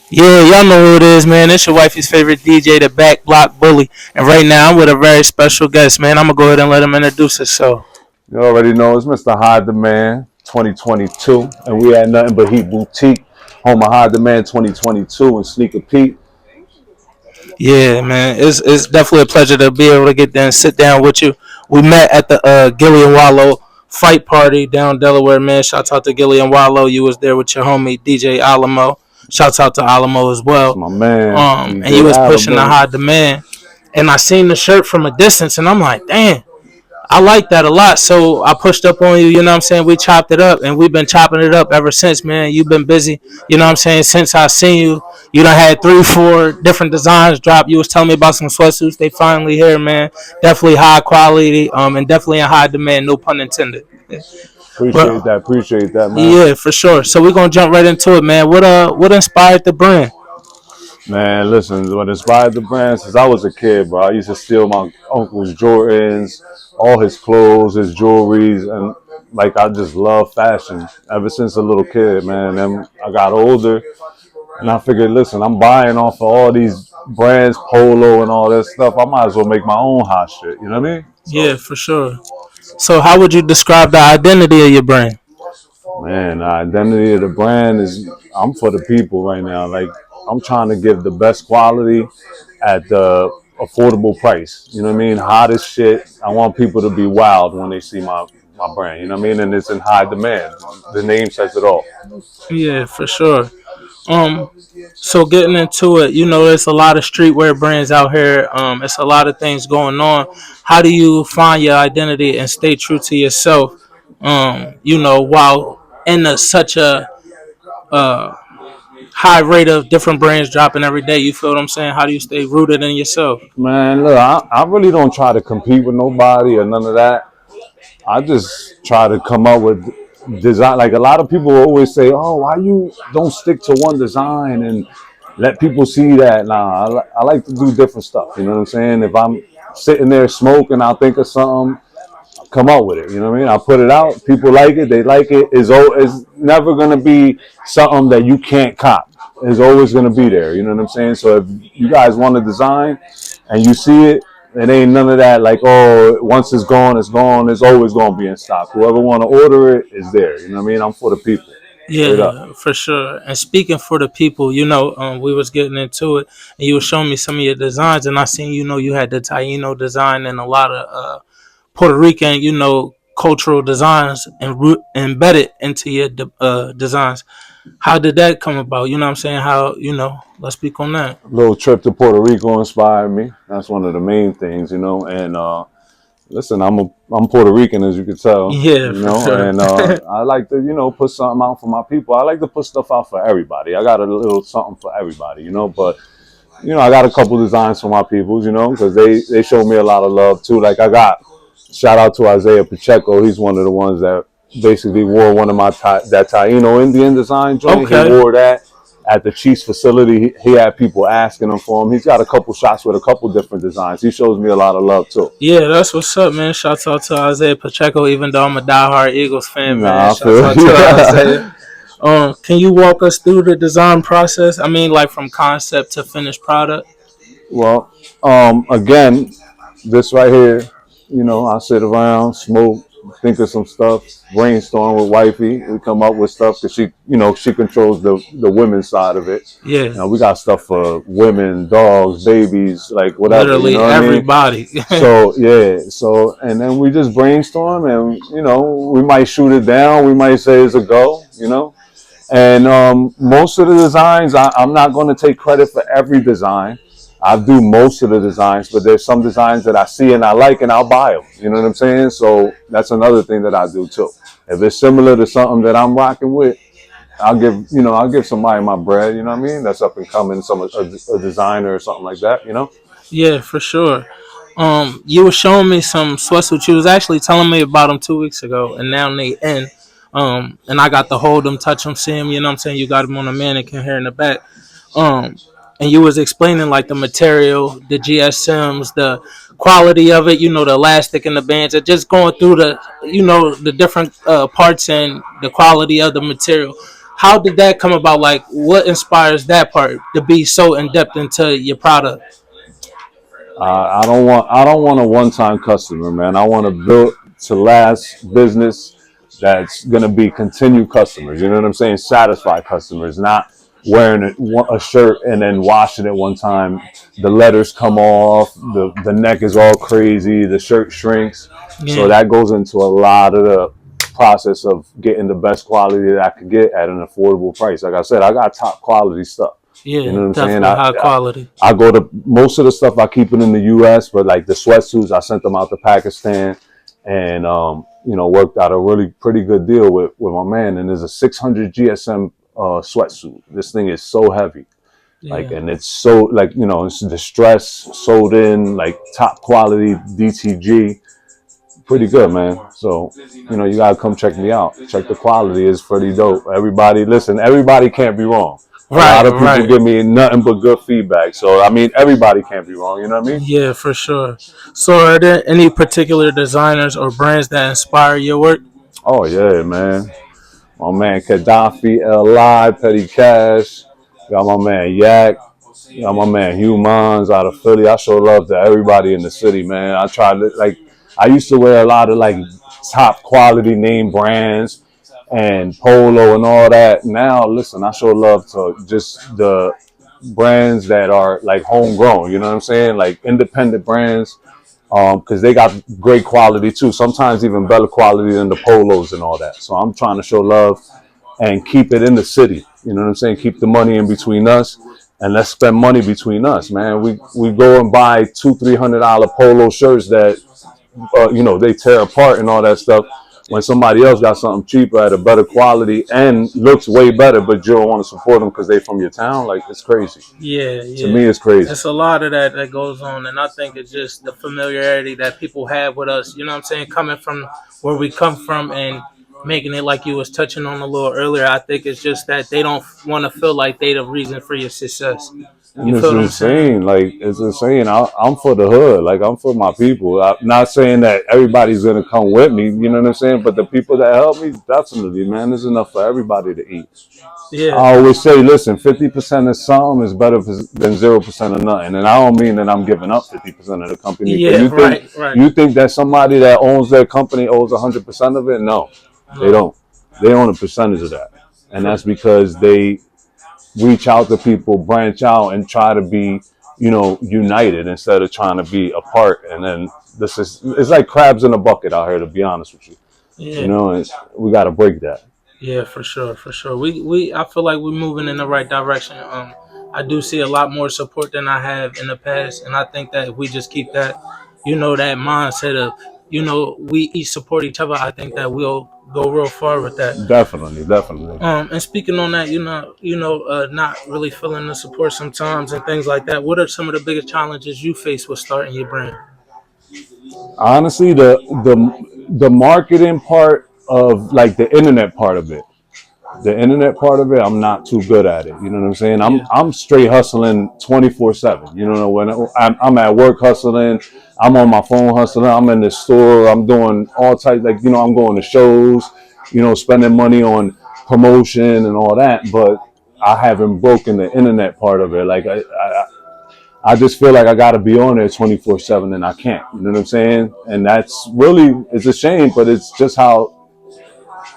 Yeah, y'all know who it is, man. It's your wifey's favorite DJ, the Back Block Bully. And right now, I'm with a very special guest, man. I'm going to go ahead and let him introduce himself. You already know it's Mr. High Demand 2022, and we had nothing but Heat Boutique, home of High Demand 2022, and Sneaker Pete. Yeah, man. It's definitely a pleasure to be able to get there and sit down with you. We met at the Gilly and Wallow fight party down Delaware, man. Shouts out to Gilly and Wallow. You was there with your homie, DJ Alamo. Shouts out to Alamo as That's well. my man, And you DJ was Adam, pushing the baby. high demand. And I seen the shirt from a distance, and I'm like, damn, I like that a lot. So I pushed up on you, you know what I'm saying? We chopped it up and we've been chopping it up ever since, man. You've been busy, you know what I'm saying? Since I seen you, you done had 3, 4 different designs drop. You was telling me about some sweatsuits. They finally here, man. Definitely high quality, and definitely in high demand, no pun intended. Appreciate But that, appreciate that, man. yeah, for sure. So we're gonna jump right into it, man. What inspired the brand? Man, listen, what inspired the brand since I was a kid, bro. I used to steal my uncle's Jordans, all his clothes, his jewelries, and like I just love fashion ever since a little kid, man. And I got older, and I figured, listen, I'm buying off of all these brands, Polo and all that stuff. I might as well make my own hot shit. You know what I mean? Yeah, So, for sure. So how would you describe the identity of your brand? man, the identity of the brand is I'm for the people right now. Like I'm trying to give the best quality at the affordable price. You know what I mean? Hottest shit. I want people to be wild when they see my brand. You know what I mean? And it's in high demand. The name says it all. Yeah, for sure. Um, so getting into it, there's a lot of streetwear brands out here. It's a lot of things going on. How do you find your identity and stay true to yourself? While in such a uh, high rate of different brands dropping every day, you feel what I'm saying? How do you stay rooted in yourself? Man, look, I really don't try to compete with nobody or none of that. I just try to come up with design. Like a lot of people always say, "Oh, why you don't stick to one design and let people see that?" Nah, I like to do different stuff. You know what I'm saying? If I'm sitting there smoking, I'll think of something, come up with it. You know what I mean? I put it out. People like it. They like it. It's never gonna be something that you can't cop. It's always gonna be there. You know what I'm saying? So if you guys want to design and you see it, it ain't none of that like, oh, once it's gone, it's gone. It's always gonna be in stock. Whoever want to order it is there. You know what I mean? I'm for the people, straight up. Yeah, for sure. And speaking for the people, we was getting into it, and you were showing me some of your designs, and I seen, you had the Taino design and a lot of Puerto Rican, cultural designs and embedded into your designs. How did that come about? You know what I'm saying? How, let's speak on that. Little trip to Puerto Rico inspired me. That's one of the main things, you know. And listen, I'm Puerto Rican, as you can tell, Yeah, you for know, sure. and I like to, put something out for my people. I like to put stuff out for everybody. I got a little something for everybody, but I got a couple designs for my peoples, because they show me a lot of love too. Like I got shout out to Isaiah Pacheco. He's one of the ones that basically wore one of my that Taino Indian design joint. He Okay. wore that at the Chiefs facility. He had people asking him for him. He's got a couple shots with a couple different designs. He shows me a lot of love too. Yeah, that's what's up, man. Shouts out to Isaiah Pacheco, even though I'm a diehard Eagles fan, man. Nah, I Shouts feel out to Isaiah. yeah. Can you walk us through the design process? I mean, like from concept to finished product. Well, again, this right here, I sit around, smoke, think of some stuff, brainstorm with wifey. We come up with stuff because she controls the women's side of it. Yeah, We got stuff for women, dogs, babies, like whatever. You literally know what I mean? everybody. So yeah, and then we just brainstorm, and we might shoot it down. We might say it's a go. And most of the designs, I'm not going to take credit for every design. I do most of the designs, but there's some designs that I see and I like, and I'll buy them. You know what I'm saying? So that's another thing that I do too. If it's similar to something that I'm rocking with, I'll give somebody my bread. You know what I mean? That's up and coming, a designer or something like that. Yeah, for sure. You were showing me some sweatsuits. You was actually telling me about them 2 weeks ago, and now they in. And I got to hold them, touch them, see them. You know what I'm saying? You got them on a mannequin here in the back. Um, and you was explaining like the material, the GSMs, the quality of it. The elastic and the bands, and just going through the different parts and the quality of the material. How did that come about? Like, what inspires that part to be so in depth into your product? I don't want a one time customer, man. I want to build to last business that's gonna be continued customers. You know what I'm saying? Satisfied customers, not wearing a shirt and then washing it one time. The letters come off, the neck is all crazy, the shirt shrinks. So Yeah, that goes into a lot of the process of getting the best quality that I could get at an affordable price. Like I said, I got top quality stuff. You know yeah, what I'm saying? definitely high quality. I go to most of the stuff I keep it in the U.S., but like the sweatsuits, I sent them out to Pakistan, and worked out a really pretty good deal with my man. And there's a 600 GSM sweatsuit. This thing is so heavy, like, Yeah, and it's so like it's distressed, sewed in, like top quality DTG, pretty good, man. So you gotta come check me out. Check the quality; is pretty dope. Everybody, listen. Everybody can't be wrong. A lot right, of people right. give me nothing but good feedback. So I mean, everybody can't be wrong. You know what I mean? Yeah, for sure. So, are there any particular designers or brands that inspire your work? Oh yeah, man. My man Gaddafi, Li, Petty Cash. Got my man Yak. Got my man Humans out of Philly. I show love to everybody in the city, man. I try to like. I used to wear a lot of like top quality name brands and polo and all that. Now, listen, I show love to just the brands that are like homegrown. You know what I'm saying? Like independent brands, because they got great quality too. Sometimes even better quality than the polos and all that. So I'm trying to show love and keep it in the city. You know what I'm saying? Keep the money in between us, and let's spend money between us, man. We go and buy $200-300 polo shirts that they tear apart and all that stuff. When somebody else got something cheaper at a better quality and looks way better, but you don't want to support them because they from your town, like it's crazy. Yeah, To me, yeah. it's crazy. It's a lot of that that goes on, and I think it's just the familiarity that people have with us. You know what I'm saying? Coming from where we come from and making it like you was touching on a little earlier. I think it's just that they don't want to feel like they the reason for your success. You And it's feel what I'm saying? insane. Like it's insane. I'm for the hood. Like I'm for my people. I'm not saying that everybody's gonna come with me. You know what I'm saying? But the people that help me, definitely, man, there's enough for everybody to eat. Yeah, I always say, listen, 50% of something is better than 0% of nothing. And I don't mean that I'm giving up 50% of the company. Because yeah. Right, right. you think that somebody that owns their company owes 100% of it? No, they No, don't. They own a percentage of that, and for that's because they reach out to people, branch out, and try to be, united instead of trying to be apart. And then it's like crabs in a bucket out here, to be honest with you. yeah. And we got to break that. Yeah, for sure, for sure. We I feel like we're moving in the right direction. I do see a lot more support than I have in the past, and I think that if we just keep that, that mindset of, we each support each other. I think that we'll go real far with that. Definitely, definitely. And speaking on that, not really feeling the support sometimes and things like that. What are some of the biggest challenges you face with starting your brand? Honestly, the marketing part of like the internet part of it. The internet part of it, I'm not too good at it. You know what I'm saying? I'm Yeah, I'm straight hustling 24/7. You know when I'm at work hustling, I'm on my phone hustling. I'm in the store. I'm doing all types I'm going to shows. Spending money on promotion and all that. But I haven't broken the internet part of it. Like I just feel like I got to be on there 24/7, and I can't. You know what I'm saying? And that's really it's a shame, but it's just how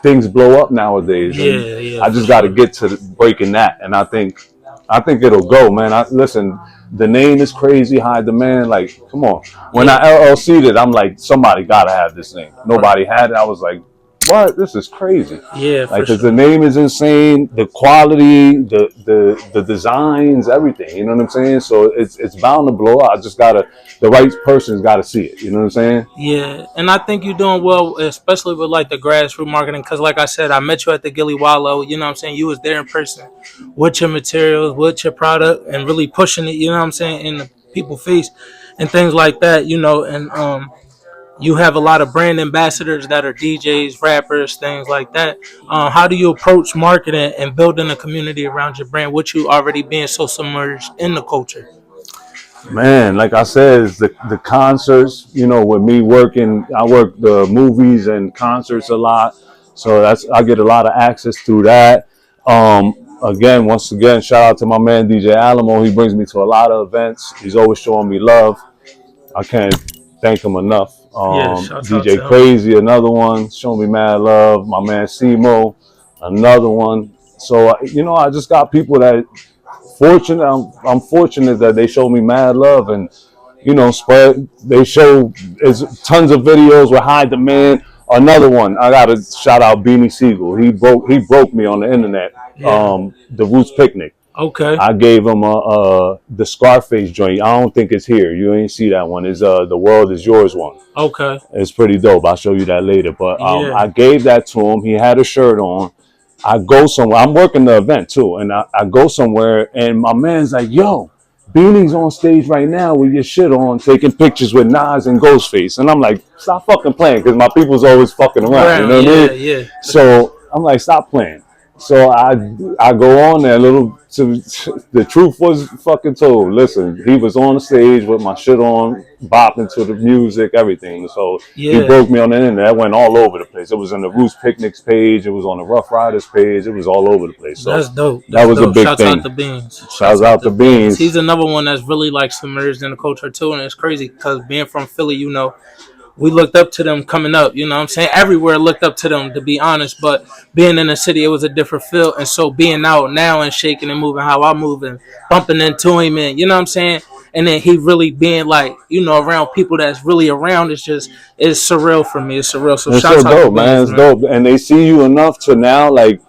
things blow up nowadays, and yeah, yeah, I for just got to sure. get to breaking that. And I think it'll go, man. Listen. The name is crazy, high demand. Like, come on. When I Yeah, LLC'd it, I'm like, somebody gotta have this name. right. Nobody had it. I was like, what? This is crazy. Yeah, Like, for cause the sure. name is insane, the quality, the designs, everything. You know what I'm saying? So it's bound to blow up. I just gotta the right person's gotta see it. You know what I'm saying? Yeah, and I think you're doing well, especially with like the grassroots marketing. Because, like I said, I met you at the Gilly Wallow. You know what I'm saying? You was there in person with your materials, with your product, and really pushing it. You know what I'm saying, in the people face and things like that. And you have a lot of brand ambassadors that are DJs, rappers, things like that. How do you approach marketing and building a community around your brand, with you already being so submerged in the culture? Man, like I said, it's the concerts. With me working, I work the movies and concerts a lot, so I get a lot of access through that. Again, once again, shout out to my man DJ Alamo. He brings me to a lot of events. He's always showing me love. I can't thank him enough. Yeah, shouts out DJ to him. Crazy, another one, showing me mad love. My man Simo, another one. So I just got people that fortunate. I'm fortunate that they show me mad love and spread. They show is tons of videos with high demand. Another one, I gotta shout out Beanie Siegel. He broke me on the internet. Yeah. The Roots Picnic. Okay. I gave him the Scarface joint. I don't think it's here. You ain't see that one. It's The World Is Yours one. Okay. It's pretty dope. I'll show you that later. But Yeah. I gave that to him. He had a shirt on. I go somewhere. I'm working the event too, and I go somewhere, and my man's like, "Yo, Beanie's on stage right now with your shit on, taking pictures with Nas and Ghostface." And I'm like, "Stop fucking playing," because my people's always fucking around. You know what I Yeah, mean? yeah. So I'm like, "Stop playing." So I go on there a little. The truth was fucking told. Listen, he was on the stage with my shit on, bopping to the music, everything. So he Yeah. broke me on the internet. That went all over the place. It was on the Roots Picnics page. It was on the Rough Riders page. It was all over the place. So That's dope. that That's was a dope. big Shouts out thing. to Beans. Shouts out to Beans. He's Beans. another one that's really like submerged in the culture too, and it's crazy because being from Philly, we looked up to them coming up. You know what I'm saying? Everywhere looked up to them, to be honest. But being in the city, it was a different feel. And so being out now and shaking and moving how I move and bumping into him and, you know what I'm saying? And then he really being like, around people that's really around, it's surreal for me. It's surreal. So It's so shouts out to dope, man. Beans, It's man. dope, and they see you enough to now, like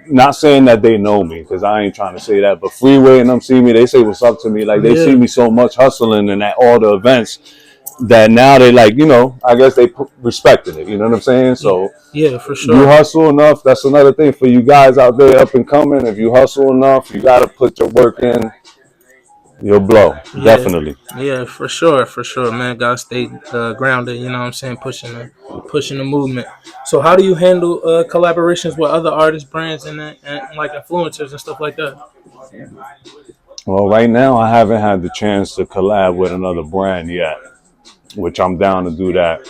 not saying that they know me because I ain't trying to say that, but Freeway and them see me. They say what's up to me. Like they see Yeah. me so much hustling and at all the events that now they like, I guess they respected it. You know what I'm saying? So Yeah, for you sure. hustle enough. That's another thing for you guys out there up and coming. If you hustle enough, you got to put your work in. You'll blow, Yeah, definitely. yeah, for sure, man. Gotta stay grounded. You know what I'm saying, pushing the movement. So, how do you handle collaborations with other artists, brands, and like influencers and stuff like that? Well, right now I haven't had the chance to collab with another brand yet, which I'm down to do that.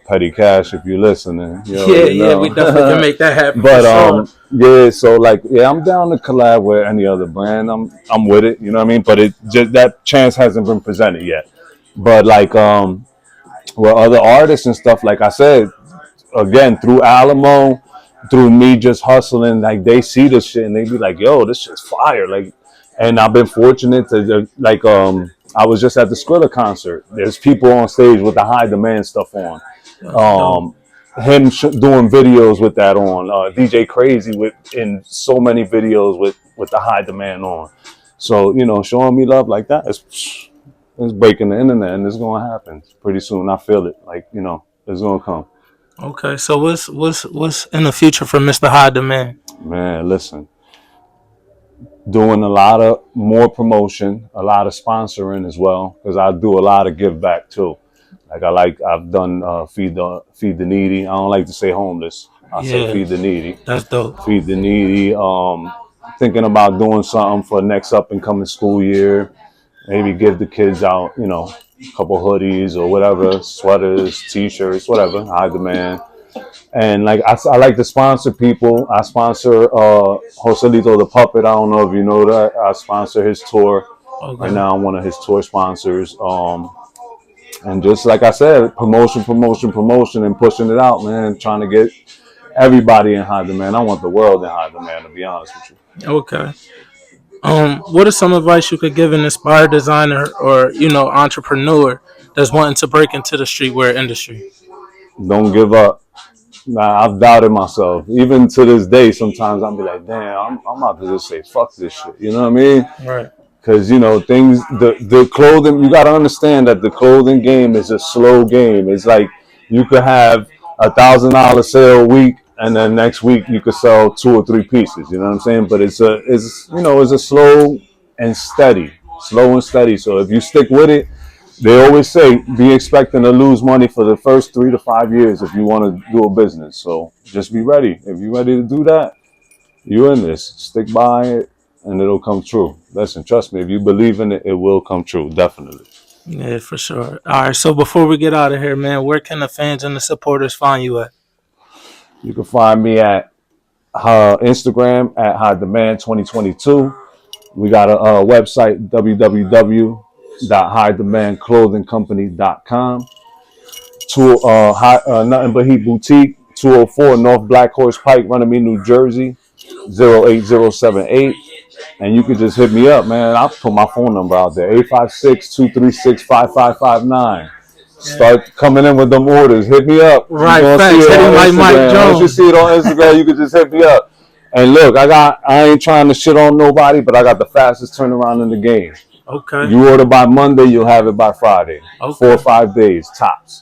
Petty Cash, if you're listening, you Yeah, already yeah, we know. definitely can make that happen for But sure. yeah. So like, yeah, I'm down to collab with any other brand. I'm with it. You know what I mean? But it just that chance hasn't been presented yet. But like, with other artists and stuff, like I said, again through Alamo, through me just hustling, like they see this shit and they be like, "Yo, this shit's fire!" Like, and I've been fortunate to like, I was just at the Skrilla concert. There's people on stage with the high demand stuff on. That's dope. Um, him doing videos with that on. DJ Crazy with in so many videos with the high demand on. So showing me love like that is breaking the internet, and it's gonna happen pretty soon. I feel it. Like it's gonna come. Okay, so what's in the future for Mr. High Demand? Man, listen, doing a lot of more promotion, a lot of sponsoring as well, because I do a lot of give back too. I've done feed the needy. I don't like to say homeless. I say Yeah, feed the needy. that's dope. Feed the needy. Thinking about doing something for next up and coming school year. Maybe give the kids out, a couple hoodies or whatever, sweaters, t-shirts, whatever, high demand. And like I like to sponsor people. I sponsor Joselito the Puppet. I don't know if you know that. I sponsor his tour. Right Okay. now I'm one of his tour sponsors. And just like I said, promotion, promotion, promotion, and pushing it out, man. Trying to get everybody in high demand. I want the world in high demand, to be honest with you. Okay. What is some advice you could give an inspired designer or entrepreneur that's wanting to break into the streetwear industry? Don't give up. Nah, I've doubted myself. Even to this day, sometimes I'll be like, damn, I'm about to just say, fuck this shit. You know what I mean? Right. Because, things, the clothing, you got to understand that the clothing game is a slow game. It's like you could have $1,000 sale a week, and then next week you could sell 2 or 3 pieces. You know what I'm saying? But it's a slow and steady. So if you stick with it, they always say be expecting to lose money for the first 3 to 5 years if you want to do a business. So just be ready. If you're ready to do that, you're in this. Stick by it and it'll come true. Listen, trust me, if you believe in it, it will come true. Definitely. Yeah, for sure. All right. So before we get out of here, man, where can the fans and the supporters find you at? You can find me at Instagram at High Demand 2022. We got a website, www.highdemandclothingcompany.com. Nothing But Heat Boutique, 204 North Black Horse Pike, Runnymede, New Jersey, 08078. And you can just hit me up, man. I'll put my phone number out there, 856-236-5559. Start coming in with them orders. Hit me up. Right, facts. Hit him like Mike Jones. Once you see it on Instagram, you can just hit me up. And look, I ain't trying to shit on nobody, but I got the fastest turnaround in the game. Okay. You order by Monday, you'll have it by Friday. Okay. 4 or 5 days, tops.